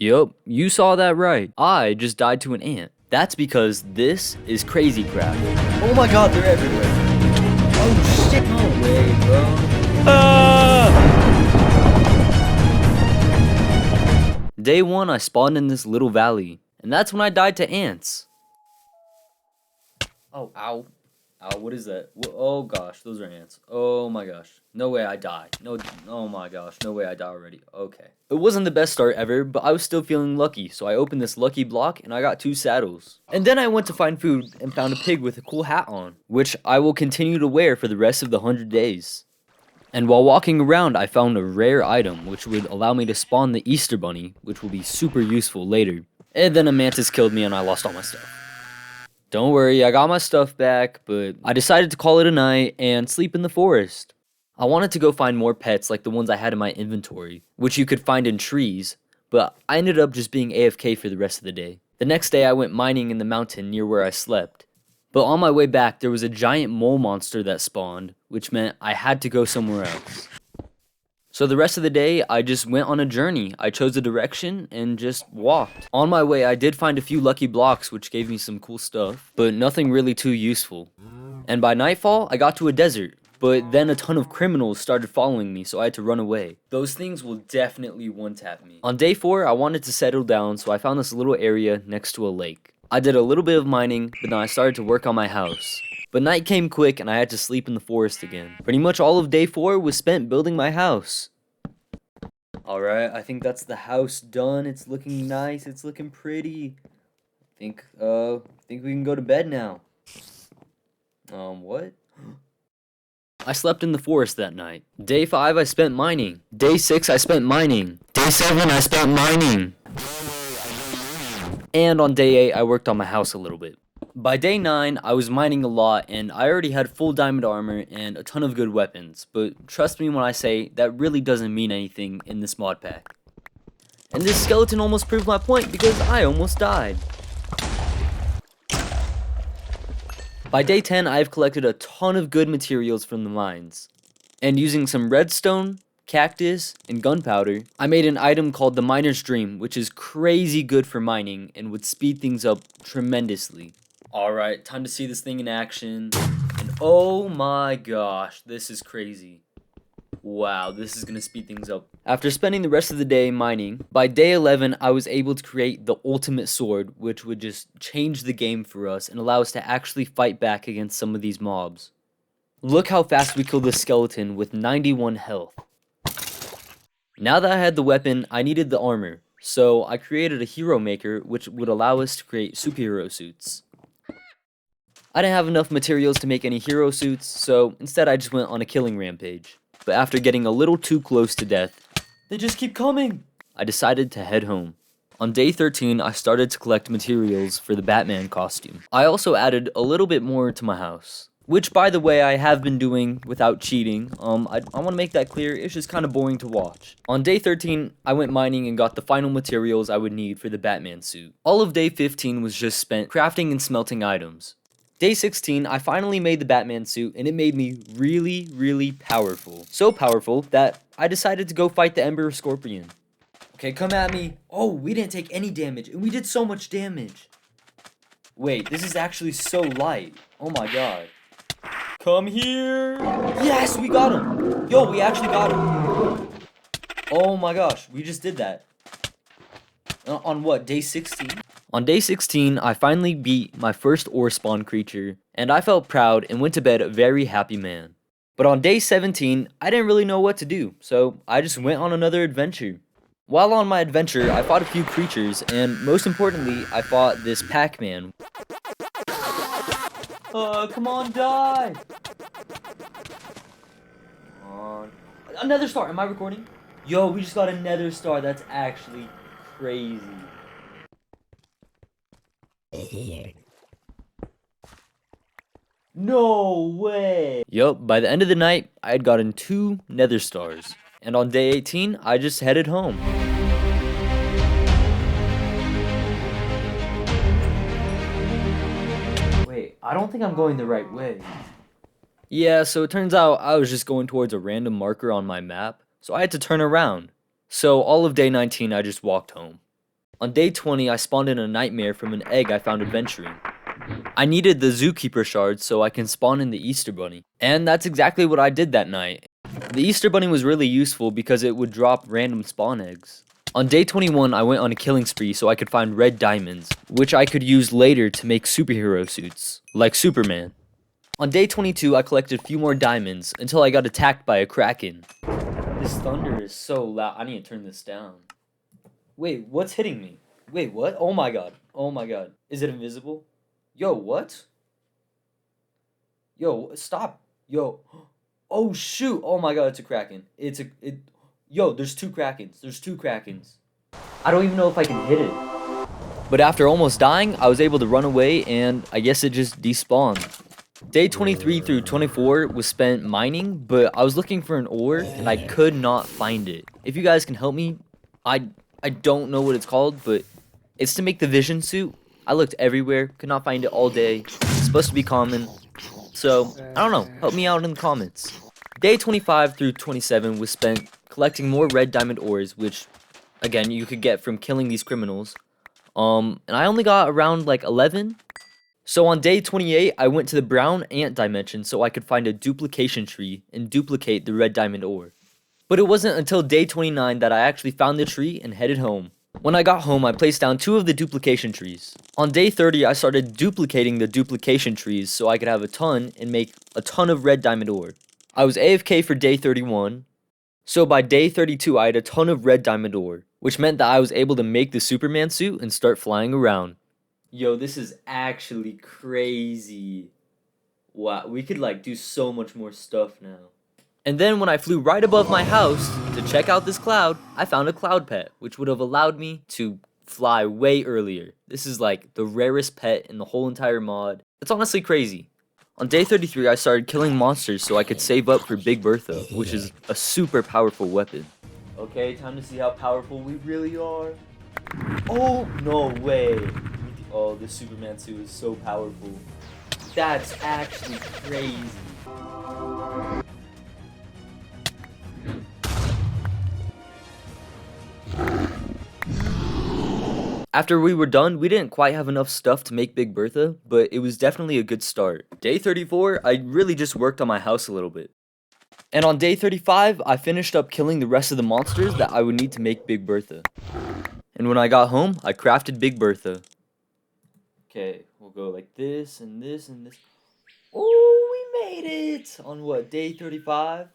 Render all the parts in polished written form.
Yup, you saw that right. I just died to an ant. That's because this is crazy crap. Oh my god, they're everywhere. Oh shit, no way, bro. Day 1, I spawned in this little valley, and that's when I died to ants. Oh, ow. Ow, what is that? Oh gosh, those are ants. Oh my gosh. No way I die. No, oh my gosh, no way I die already. Okay. It wasn't the best start ever, but I was still feeling lucky, so I opened this lucky block and I got 2 saddles. And then I went to find food and found a pig with a cool hat on, which I will continue to wear for the rest of the 100 days. And while walking around, I found a rare item, which would allow me to spawn the Easter Bunny, which will be super useful later. And then a mantis killed me and I lost all my stuff. Don't worry, I got my stuff back, but I decided to call it a night and sleep in the forest. I wanted to go find more pets like the ones I had in my inventory, which you could find in trees, but I ended up just being AFK for the rest of the day. The next day I went mining in the mountain near where I slept. But on my way back, there was a giant mole monster that spawned, which meant I had to go somewhere else. So the rest of the day, I just went on a journey. I chose a direction and just walked. On my way, I did find a few lucky blocks, which gave me some cool stuff, but nothing really too useful. And by nightfall, I got to a desert, but then a ton of criminals started following me, so I had to run away. Those things will definitely one-tap me. On day 4, I wanted to settle down, so I found this little area next to a lake. I did a little bit of mining, but then I started to work on my house. But night came quick and I had to sleep in the forest again. Pretty much all of day 4 was spent building my house. Alright, I think that's the house done. It's looking nice, it's looking pretty. Think we can go to bed now. What? I slept in the forest that night. Day 5 I spent mining. Day 6 I spent mining. Day 7 I spent mining. And on day 8 I worked on my house a little bit. By day 9, I was mining a lot, and I already had full diamond armor and a ton of good weapons, but trust me when I say that really doesn't mean anything in this mod pack. And this skeleton almost proved my point because I almost died. By day 10, I have collected a ton of good materials from the mines, and using some redstone, cactus, and gunpowder, I made an item called the Miner's Dream, which is crazy good for mining and would speed things up tremendously. Alright, time to see this thing in action. And oh my gosh, this is crazy. Wow, this is gonna speed things up. After spending the rest of the day mining, by day 11 I was able to create the ultimate sword, which would just change the game for us and allow us to actually fight back against some of these mobs. Look how fast we killed this skeleton with 91 health. Now that I had the weapon, I needed the armor. So I created a hero maker, which would allow us to create superhero suits. I didn't have enough materials to make any hero suits, so instead I just went on a killing rampage. But after getting a little too close to death, they just keep coming! I decided to head home. On day 13, I started to collect materials for the Batman costume. I also added a little bit more to my house. Which, by the way, I have been doing without cheating. I want to make that clear, it's just kind of boring to watch. On day 13, I went mining and got the final materials I would need for the Batman suit. All of day 15 was just spent crafting and smelting items. Day 16, I finally made the Batman suit, and it made me really, really powerful. So powerful that I decided to go fight the Emperor Scorpion. Okay, come at me. Oh, we didn't take any damage, and we did so much damage. Wait, this is actually so light. Oh my god. Come here. Yes, we got him. Yo, we actually got him. Oh my gosh, we just did that. On what, day 16? On day 16, I finally beat my first ore spawn creature, and I felt proud and went to bed a very happy man. But on day 17, I didn't really know what to do, so I just went on another adventure. While on my adventure, I fought a few creatures, and most importantly, I fought this Pac-Man. Come on, die! Come on. Another star, am I recording? Yo, we just got another star, that's actually crazy. No way! Yup, by the end of the night, I had gotten 2 nether stars. And on day 18, I just headed home. Wait, I don't think I'm going the right way. Yeah, so it turns out I was just going towards a random marker on my map, so I had to turn around. So all of day 19, I just walked home. On day 20, I spawned in a nightmare from an egg I found adventuring. I needed the zookeeper shard so I can spawn in the Easter Bunny. And that's exactly what I did that night. The Easter Bunny was really useful because it would drop random spawn eggs. On day 21, I went on a killing spree so I could find red diamonds, which I could use later to make superhero suits, like Superman. On day 22, I collected a few more diamonds until I got attacked by a kraken. This thunder is so loud. I need to turn this down. Wait, what's hitting me? Wait, what? Oh my god. Oh my god. Is it invisible? Yo, what? Yo, stop. Yo. Oh shoot. Oh my god, it's a kraken. Yo, there's two krakens. There's two krakens. I don't even know if I can hit it. But after almost dying, I was able to run away and I guess it just despawned. Day 23 through 24 was spent mining, but I was looking for an ore and I could not find it. If you guys can help me, I don't know what it's called, but it's to make the vision suit. I looked everywhere, could not find it all day. It's supposed to be common. So, I don't know, help me out in the comments. Day 25 through 27 was spent collecting more red diamond ores, which, again, you could get from killing these criminals. And I only got around like 11. So on day 28, I went to the brown ant dimension so I could find a duplication tree and duplicate the red diamond ore. But it wasn't until day 29 that I actually found the tree and headed home. When I got home, I placed down 2 of the duplication trees. On day 30, I started duplicating the duplication trees so I could have a ton and make a ton of red diamond ore. I was AFK for day 31, so by day 32 I had a ton of red diamond ore, which meant that I was able to make the Superman suit and start flying around. Yo, this is actually crazy. Wow, we could like do so much more stuff now. And then when I flew right above my house to check out this cloud, I found a cloud pet, which would have allowed me to fly way earlier. This is like the rarest pet in the whole entire mod. It's honestly crazy. On day 33, I started killing monsters so I could save up for Big Bertha, which is a super powerful weapon. Okay, time to see how powerful we really are. Oh, no way. Oh, this Superman suit is so powerful. That's actually crazy. After we were done, we didn't quite have enough stuff to make Big Bertha, but it was definitely a good start. Day 34, I really just worked on my house a little bit. And on day 35, I finished up killing the rest of the monsters that I would need to make Big Bertha. And when I got home, I crafted Big Bertha. Okay, we'll go like this and this and this. Oh, we made it! On what, day 35?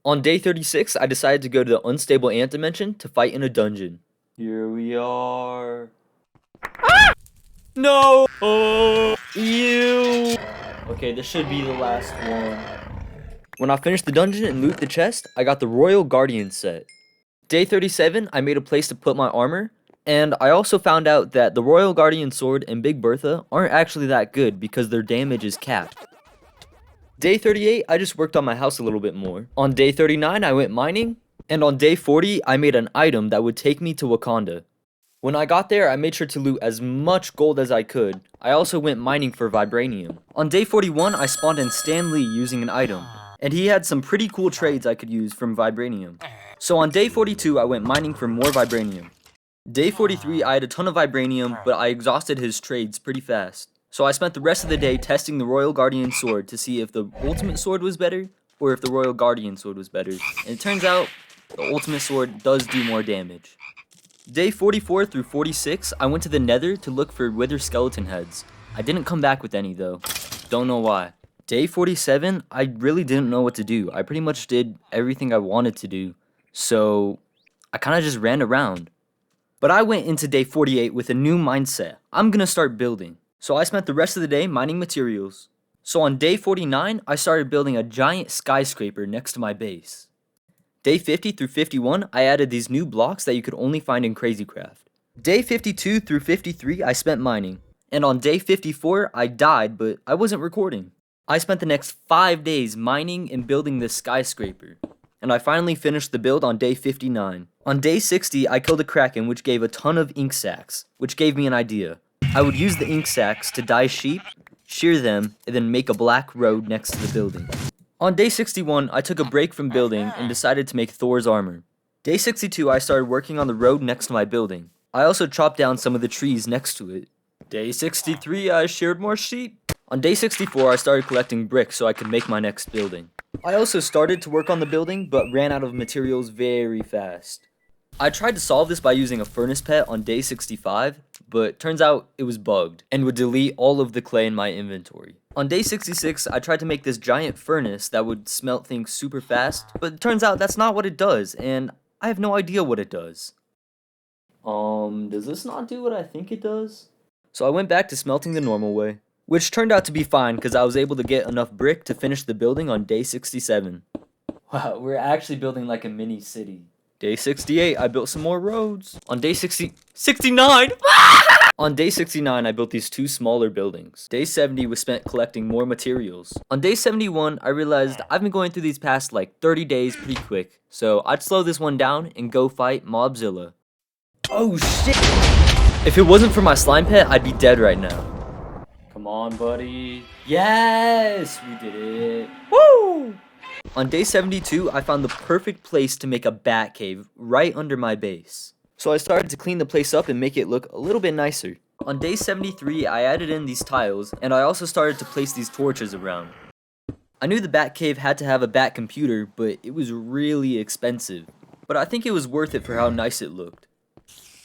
On day 36, I decided to go to the unstable ant dimension to fight in a dungeon. Here we are. Ah! No! Oh, ew! Okay, this should be the last one. When I finished the dungeon and loot the chest, I got the Royal Guardian set. Day 37, I made a place to put my armor, and I also found out that the Royal Guardian sword and Big Bertha aren't actually that good because their damage is capped. Day 38, I just worked on my house a little bit more. On day 39, I went mining, and on day 40, I made an item that would take me to Wakanda. When I got there, I made sure to loot as much gold as I could. I also went mining for vibranium. On day 41, I spawned in Stan Lee using an item, and he had some pretty cool trades I could use from vibranium. So on day 42, I went mining for more vibranium. Day 43, I had a ton of vibranium, but I exhausted his trades pretty fast. So I spent the rest of the day testing the Royal Guardian sword to see if the Ultimate Sword was better, or if the Royal Guardian sword was better. And it turns out, the Ultimate Sword does do more damage. Day 44 through 46, I went to the Nether to look for wither skeleton heads. I didn't come back with any though. Don't know why. Day 47, I really didn't know what to do. I pretty much did everything I wanted to do. So, I kinda just ran around. But I went into day 48 with a new mindset. I'm gonna start building. So I spent the rest of the day mining materials. So on day 49, I started building a giant skyscraper next to my base. Day 50 through 51, I added these new blocks that you could only find in Crazycraft. Day 52 through 53, I spent mining. And on day 54, I died, but I wasn't recording. I spent the next 5 days mining and building this skyscraper. And I finally finished the build on day 59. On day 60, I killed a kraken which gave a ton of ink sacs, which gave me an idea. I would use the ink sacs to dye sheep, shear them, and then make a black road next to the building. On day 61, I took a break from building and decided to make Thor's armor. Day 62, I started working on the road next to my building. I also chopped down some of the trees next to it. Day 63, I sheared more sheep. On day 64, I started collecting bricks so I could make my next building. I also started to work on the building, but ran out of materials very fast. I tried to solve this by using a furnace pet on day 65, but turns out it was bugged and would delete all of the clay in my inventory. On day 66, I tried to make this giant furnace that would smelt things super fast, but it turns out that's not what it does, and I have no idea what it does. Does this not do what I think it does? So I went back to smelting the normal way, which turned out to be fine because I was able to get enough brick to finish the building on day 67. Wow, we're actually building like a mini city. Day 68, I built some more roads. On day 69! On day 69, I built these two smaller buildings. Day 70 was spent collecting more materials. On day 71, I realized I've been going through these past like 30 days pretty quick, so I'd slow this one down and go fight Mobzilla. Oh shit! If it wasn't for my slime pet, I'd be dead right now. Come on, buddy. Yes! We did it. Woo! On day 72, I found the perfect place to make a Batcave right under my base. So I started to clean the place up and make it look a little bit nicer. On day 73, I added in these tiles, and I also started to place these torches around. I knew the Batcave had to have a bat computer, but it was really expensive. But I think it was worth it for how nice it looked.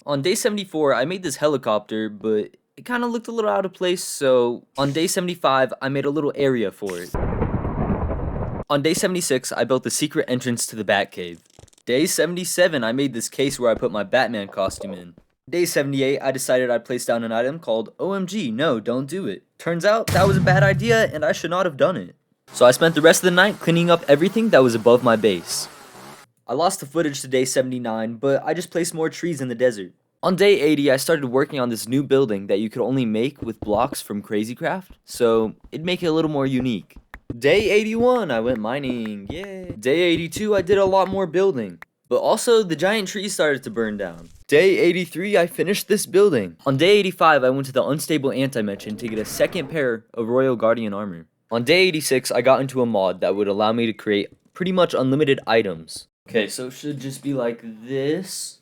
On day 74, I made this helicopter, but it kind of looked a little out of place, so on day 75, I made a little area for it. On day 76, I built the secret entrance to the Batcave. Day 77, I made this case where I put my Batman costume in. Day 78, I decided I'd place down an item called OMG, no, don't do it. Turns out that was a bad idea and I should not have done it. So I spent the rest of the night cleaning up everything that was above my base. I lost the footage to day 79, but I just placed more trees in the desert. On day 80, I started working on this new building that you could only make with blocks from Crazycraft, so it'd make it a little more unique. Day 81, I went mining, yay. Day 82, I did a lot more building. But also, the giant trees started to burn down. Day 83, I finished this building. On day 85, I went to the unstable anti-mention to get a second pair of Royal Guardian armor. On day 86, I got into a mod that would allow me to create pretty much unlimited items. Okay, so it should just be like this.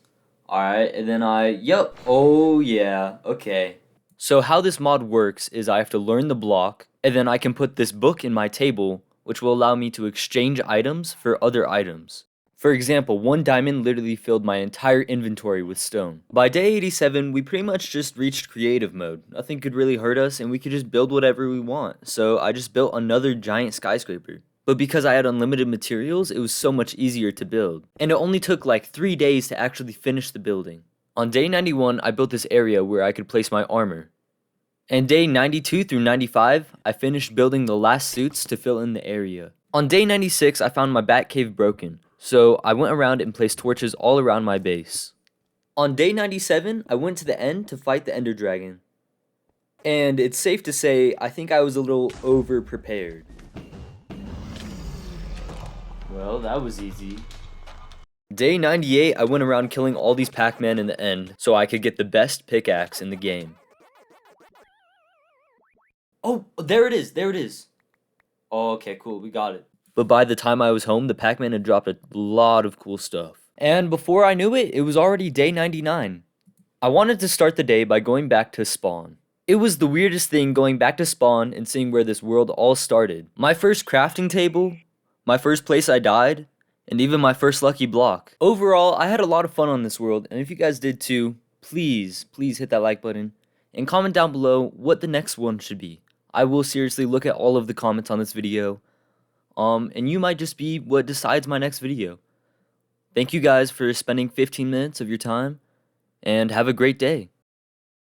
Alright, and then yep, oh yeah, okay. So how this mod works is I have to learn the block, and then I can put this book in my table, which will allow me to exchange items for other items. For example, 1 diamond literally filled my entire inventory with stone. By day 87, we pretty much just reached creative mode. Nothing could really hurt us, and we could just build whatever we want. So I just built another giant skyscraper. But because I had unlimited materials, it was so much easier to build. And it only took like 3 days to actually finish the building. On day 91, I built this area where I could place my armor. And day 92 through 95, I finished building the last suits to fill in the area. On day 96, I found my Batcave broken, so I went around and placed torches all around my base. On day 97, I went to the end to fight the Ender Dragon. And it's safe to say, I think I was a little over-prepared. Well, that was easy. Day 98, I went around killing all these Pac-Man in the end, so I could get the best pickaxe in the game. Oh, there it is, there it is. Oh, okay, cool, we got it. But by the time I was home, the Pac-Man had dropped a lot of cool stuff. And before I knew it, it was already day 99. I wanted to start the day by going back to spawn. It was the weirdest thing going back to spawn and seeing where this world all started. My first crafting table, my first place I died, and even my first lucky block. Overall, I had a lot of fun on this world, and if you guys did too, please hit that like button, and comment down below what the next one should be. I will seriously look at all of the comments on this video, and you might just be what decides my next video. Thank you guys for spending 15 minutes of your time, and have a great day.